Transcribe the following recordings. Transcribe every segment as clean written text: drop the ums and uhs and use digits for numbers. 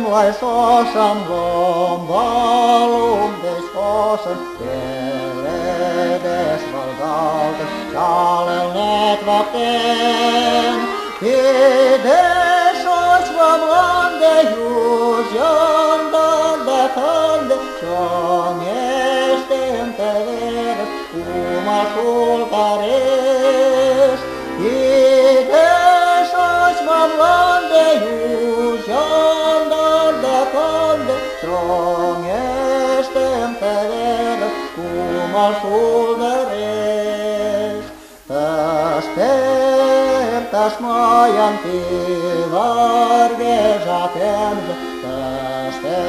lai sosan lombalumdes osan, keledes valgalten, jalelnet vakten, hides osvam lande jus jondande tande, songestem te veres, umas vulgares, hides osvam lande jus jondande tande, songestem te veres, umas vulgares. Tas majan pilargežatemze, tas te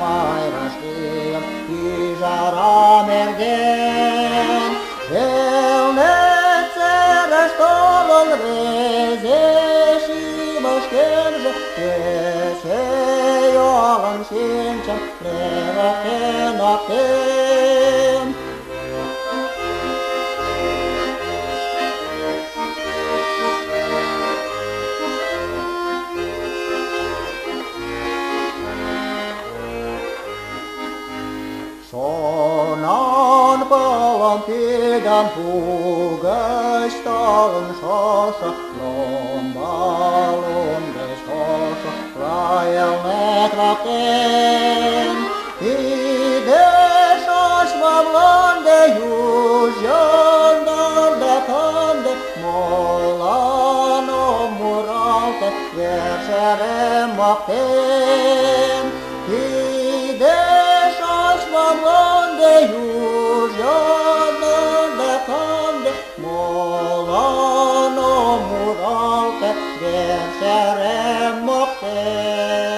mairaskijam ižaramergen, elneceres tolon rezešimaškenze, kesejolan sinčam levakenakten. Sonan palan pidän pugastalon sosa, lombalundes hosa, rajelnet vakten. Hides osvam lande jus jondande tande, molano muralte verserem vakten. Hides osvam lande jus jondande tande, molano muralte verserem vakten.